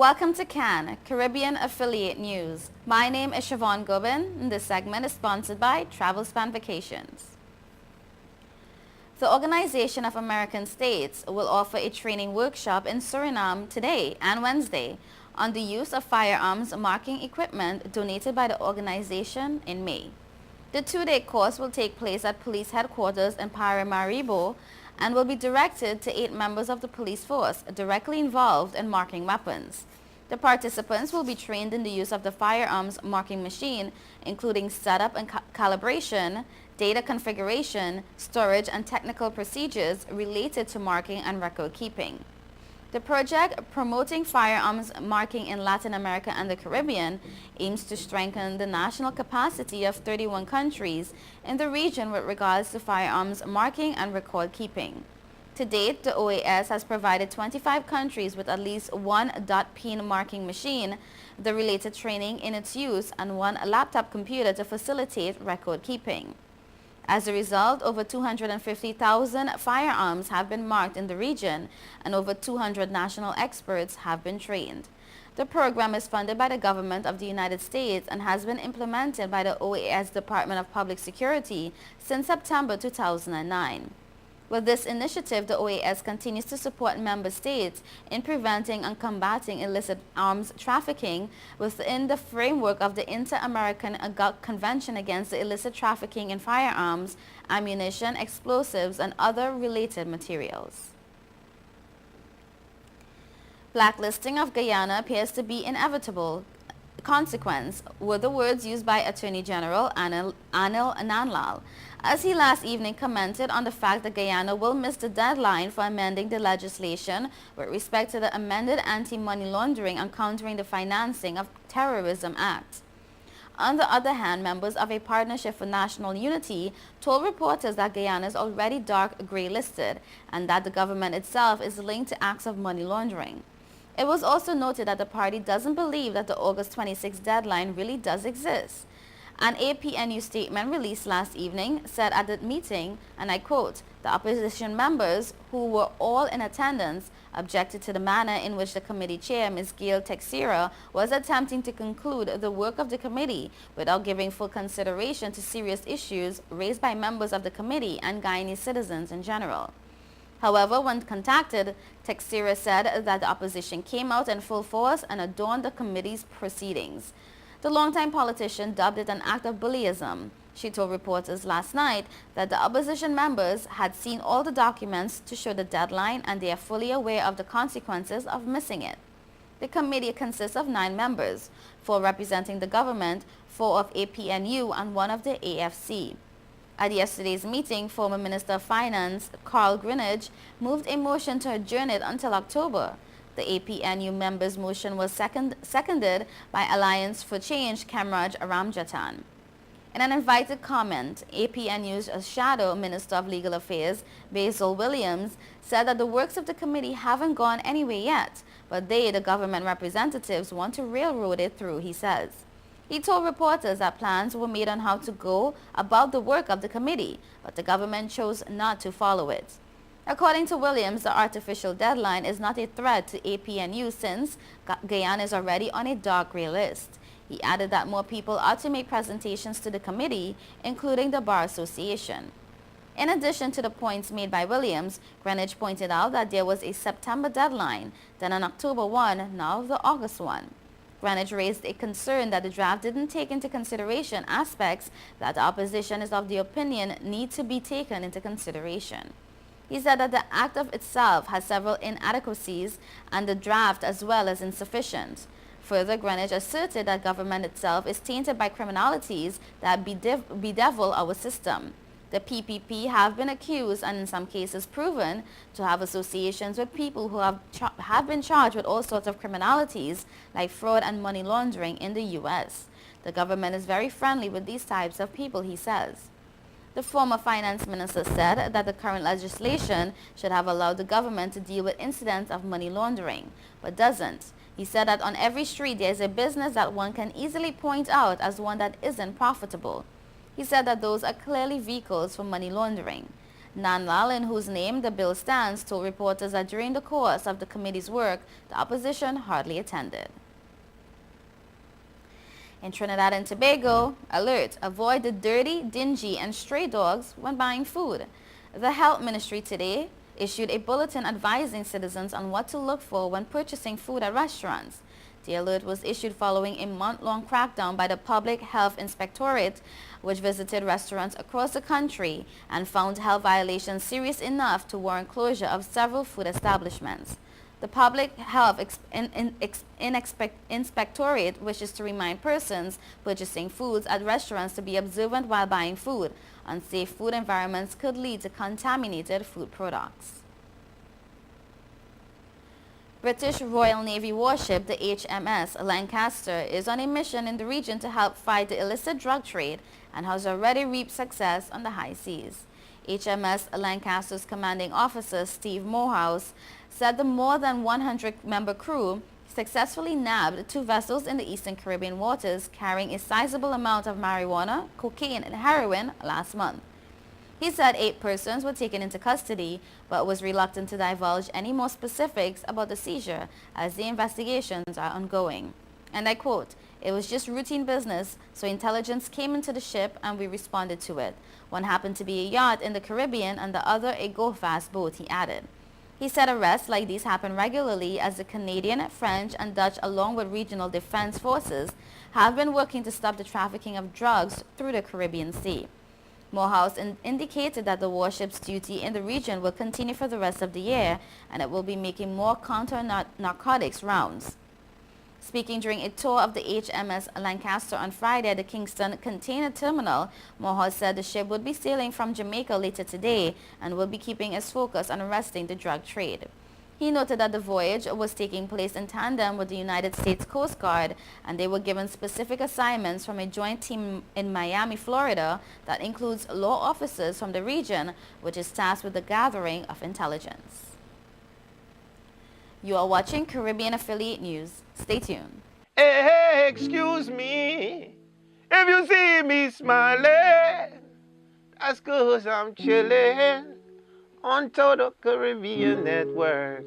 Welcome to CAN, Caribbean Affiliate News. My name is Siobhan Gobin, and this segment is sponsored by TravelSpan Vacations. The Organization of American States will offer a training workshop in Suriname today and Wednesday on the use of firearms marking equipment donated by the organization in May. The two-day course will take place at police headquarters in Paramaribo and will be directed to 8 members of the police force directly involved in marking weapons. The participants will be trained in the use of the firearms marking machine, including setup and calibration, data configuration, storage, and technical procedures related to marking and record keeping. The project, promoting firearms marking in Latin America and the Caribbean, aims to strengthen the national capacity of 31 countries in the region with regards to firearms marking and record keeping. To date, the OAS has provided 25 countries with at least one dot pin marking machine, the related training in its use, and one laptop computer to facilitate record keeping. As a result, over 250,000 firearms have been marked in the region, and over 200 national experts have been trained. The program is funded by the government of the United States and has been implemented by the OAS Department of Public Security since September 2009. With this initiative, the OAS continues to support member states in preventing and combating illicit arms trafficking within the framework of the Inter-American Convention against the illicit trafficking in firearms, ammunition, explosives, and other related materials. Blacklisting of Guyana appears to be inevitable consequence, were the words used by Attorney General Anil Nandlall, as he last evening commented on the fact that Guyana will miss the deadline for amending the legislation with respect to the amended Anti-Money Laundering and Countering the Financing of Terrorism Act. On the other hand, members of a Partnership for National Unity told reporters that Guyana is already dark gray listed and that the government itself is linked to acts of money laundering. It was also noted that the party doesn't believe that the August 26 deadline really does exist. An APNU statement released last evening said at the meeting, and I quote, "The opposition members, who were all in attendance, objected to the manner in which the committee chair, Ms. Gail Teixeira, was attempting to conclude the work of the committee without giving full consideration to serious issues raised by members of the committee and Guyanese citizens in general." However, when contacted, Teixeira said that the opposition came out in full force and adorned the committee's proceedings. The longtime politician dubbed it an act of bullyism. She told reporters last night that the opposition members had seen all the documents to show the deadline and they are fully aware of the consequences of missing it. The committee consists of 9 members, 4 representing the government, 4 of APNU, and 1 of the AFC. At yesterday's meeting, former Minister of Finance Carl Greenidge moved a motion to adjourn it until October. The APNU members' motion was seconded by Alliance for Change Kemraj Ramjatan. In an invited comment, APNU's Shadow Minister of Legal Affairs, Basil Williams, said that the works of the committee haven't gone anywhere yet, but they, the government representatives, want to railroad it through, he says. He told reporters that plans were made on how to go about the work of the committee, but the government chose not to follow it. According to Williams, the artificial deadline is not a threat to APNU since Guyana is already on a dark gray list. He added that more people ought to make presentations to the committee, including the Bar Association. In addition to the points made by Williams, Greenidge pointed out that there was a September deadline, then an October one, now the August one. Greenidge raised a concern that the draft didn't take into consideration aspects that the opposition is of the opinion need to be taken into consideration. He said that the act of itself has several inadequacies and the draft as well as insufficient. Further, Greenidge asserted that government itself is tainted by criminalities that bedevil our system. The PPP have been accused and in some cases proven to have associations with people who have been charged with all sorts of criminalities like fraud and money laundering in the U.S. The government is very friendly with these types of people, he says. The former finance minister said that the current legislation should have allowed the government to deal with incidents of money laundering, but doesn't. He said that on every street there is a business that one can easily point out as one that isn't profitable. He said that those are clearly vehicles for money laundering. Nanlal, in whose name the bill stands, told reporters that during the course of the committee's work, the opposition hardly attended. In Trinidad and Tobago, alert, avoid the dirty, dingy, and stray dogs when buying food. The Health Ministry today issued a bulletin advising citizens on what to look for when purchasing food at restaurants. The alert was issued following a month-long crackdown by the Public Health Inspectorate, which visited restaurants across the country and found health violations serious enough to warrant closure of several food establishments. The Public Health Inspectorate wishes to remind persons purchasing foods at restaurants to be observant while buying food. Unsafe food environments could lead to contaminated food products. British Royal Navy warship, the HMS Lancaster, is on a mission in the region to help fight the illicit drug trade and has already reaped success on the high seas. HMS Lancaster's commanding officer, Steve Morehouse, said the more than 100-member crew successfully nabbed 2 vessels in the eastern Caribbean waters carrying a sizable amount of marijuana, cocaine, and heroin last month. He said 8 persons were taken into custody, but was reluctant to divulge any more specifics about the seizure as the investigations are ongoing. And I quote, "It was just routine business, so intelligence came into the ship and we responded to it. One happened to be a yacht in the Caribbean and the other a go-fast boat," he added. He said arrests like these happen regularly as the Canadian, French, and Dutch, along with regional defense forces, have been working to stop the trafficking of drugs through the Caribbean Sea. Morehouse indicated that the warship's duty in the region will continue for the rest of the year, and it will be making more counter-narcotics rounds. Speaking during a tour of the HMS Lancaster on Friday at the Kingston Container Terminal, Morehouse said the ship would be sailing from Jamaica later today and will be keeping its focus on arresting the drug trade. He noted that the voyage was taking place in tandem with the United States Coast Guard, and they were given specific assignments from a joint team in Miami, Florida, that includes law officers from the region, which is tasked with the gathering of intelligence. You are watching Caribbean Affiliate News. Stay tuned. Hey, excuse me, if you see me smiling, that's 'cause I'm chilling on Total Caribbean Network.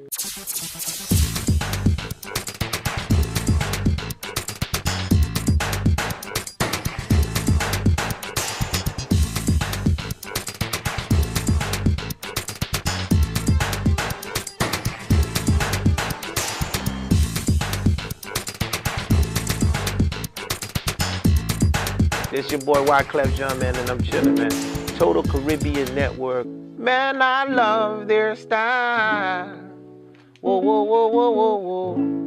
It's your boy Wyclef Jean, man, and I'm chilling, man. Total Caribbean Network. Man, I love their style. Whoa, whoa, whoa, whoa, whoa, whoa.